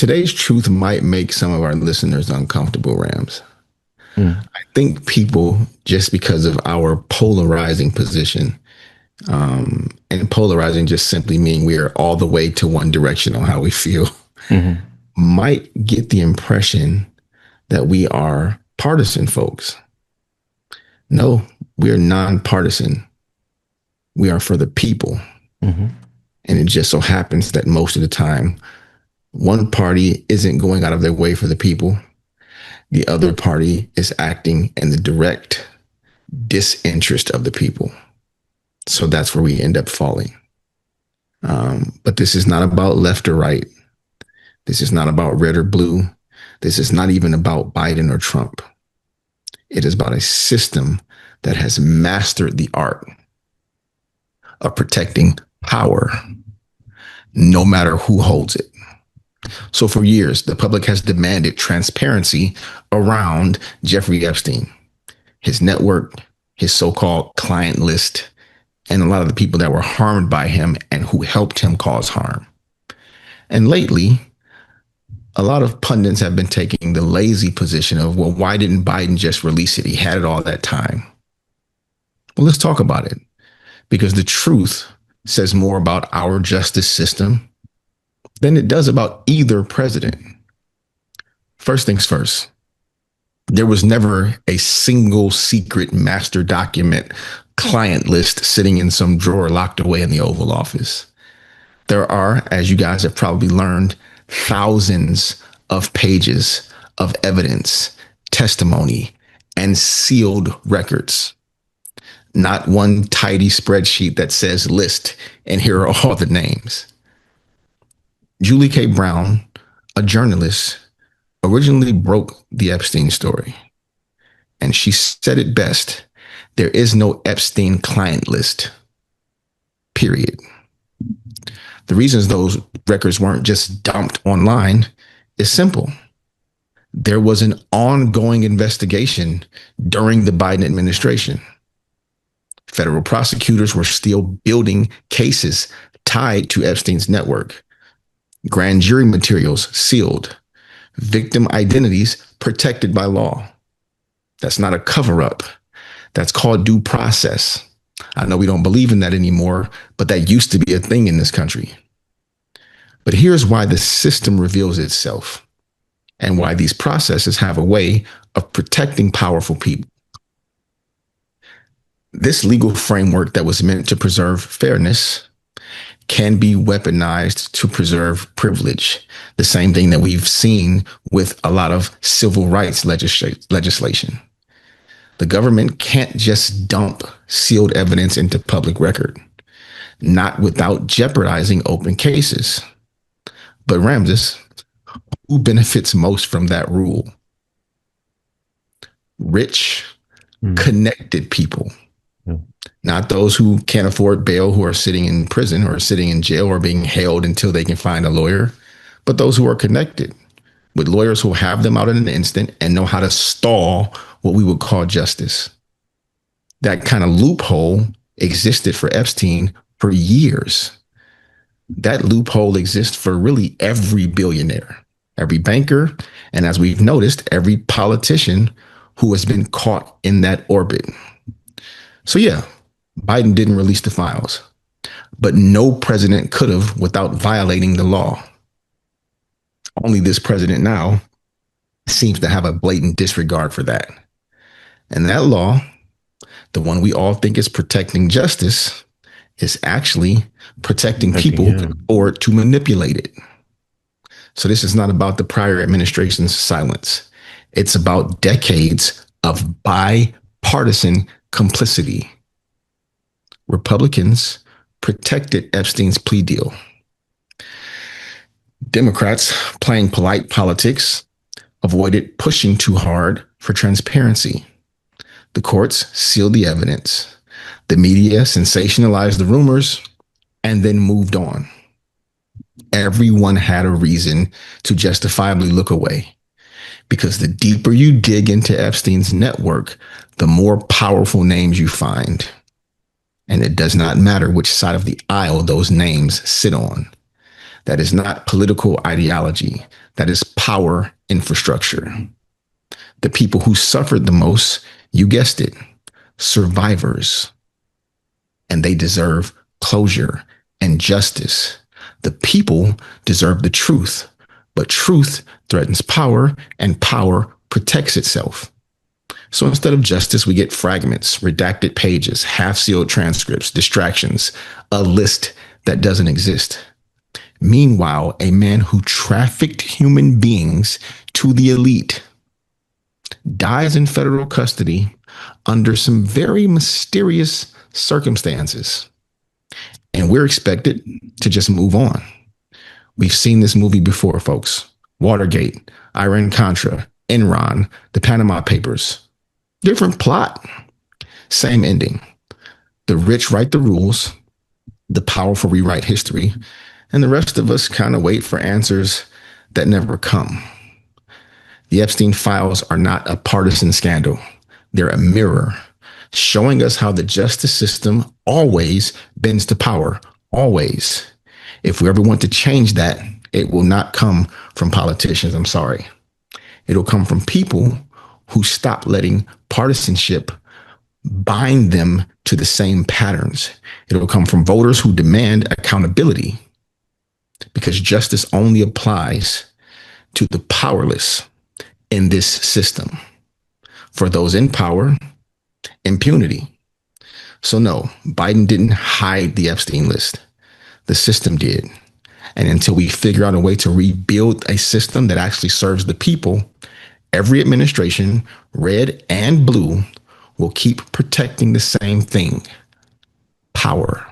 Today's truth might make some of our listeners uncomfortable, Rams. Mm. I think people, just because of our polarizing position, and polarizing just simply mean we are all the way to one direction on how we feel, Hmm. might get the impression that we are partisan folks. No, we are nonpartisan. We are for the people. Hmm. And it just so happens that most of the time, one party isn't going out of their way for the people. The other party is acting in the direct disinterest of the people. So that's where we end up falling. But this is not about left or right. This is not about red or blue. This is not even about Biden or Trump. It is about a system that has mastered the art of protecting power, no matter who holds it. So for years, the public has demanded transparency around Jeffrey Epstein, his network, his so-called client list, and a lot of the people that were harmed by him and who helped him cause harm. And lately, a lot of pundits have been taking the lazy position of, well, why didn't Biden just release it? He had it all that time. Well, let's talk about it, because the truth says more about our justice system than it does about either president. First things first, there was never a single secret master document client list sitting in some drawer locked away in the Oval Office. There are, as you guys have probably learned, thousands of pages of evidence, testimony, and sealed records. Not one tidy spreadsheet that says list and here are all the names. Julie K. Brown, a journalist, originally broke the Epstein story. And she said it best: there is no Epstein client list, period. The reasons those records weren't just dumped online is simple. There was an ongoing investigation during the Biden administration. Federal prosecutors were still building cases tied to Epstein's network. Grand jury materials sealed. Victim identities protected by law. That's not a cover up. That's called due process. I know we don't believe in that anymore, but that used to be a thing in this country. But here's why the system reveals itself and why these processes have a way of protecting powerful people. This legal framework that was meant to preserve fairness can be weaponized to preserve privilege. The same thing that we've seen with a lot of civil rights legislation. The government can't just dump sealed evidence into public record, not without jeopardizing open cases. But Ramses, who benefits most from that rule? Rich, connected people. Not those who can't afford bail, who are sitting in prison or sitting in jail or being held until they can find a lawyer, but those who are connected with lawyers who have them out in an instant and know how to stall what we would call justice. That kind of loophole existed for Epstein for years. That loophole exists for really every billionaire, every banker, and as we've noticed, every politician who has been caught in that orbit. So yeah, Biden didn't release the files, but no president could have without violating the law. Only this president now seems to have a blatant disregard for that. And that law, the one we all think is protecting justice, is actually protecting people who can afford to manipulate it. So this is not about the prior administration's silence. It's about decades of bipartisan complicity. Republicans protected Epstein's plea deal. Democrats, playing polite politics, avoided pushing too hard for transparency. The courts sealed the evidence. The media sensationalized the rumors and then moved on. Everyone had a reason to justifiably look away, because the deeper you dig into Epstein's network, the more powerful names you find. And it does not matter which side of the aisle those names sit on. That is not political ideology. That is power infrastructure. The people who suffered the most, you guessed it, survivors. And they deserve closure and justice. The people deserve the truth, but truth threatens power and power protects itself. So instead of justice, we get fragments, redacted pages, half-sealed transcripts, distractions, a list that doesn't exist. Meanwhile, a man who trafficked human beings to the elite dies in federal custody under some very mysterious circumstances. And we're expected to just move on. We've seen this movie before, folks. Watergate, Iran-Contra, Enron, the Panama Papers. Different plot, same ending. The rich write the rules, the powerful rewrite history, and the rest of us kind of wait for answers that never come. The Epstein files are not a partisan scandal. They're a mirror showing us how the justice system always bends to power, always. If we ever want to change that, it will not come from politicians. I'm sorry. It'll come from people who stop letting partisanship bind them to the same patterns. It'll come from voters who demand accountability, because justice only applies to the powerless in this system. For those in power, impunity. So no, Biden didn't hide the Epstein list. The system did. And until we figure out a way to rebuild a system that actually serves the people, every administration, red and blue, will keep protecting the same thing: power.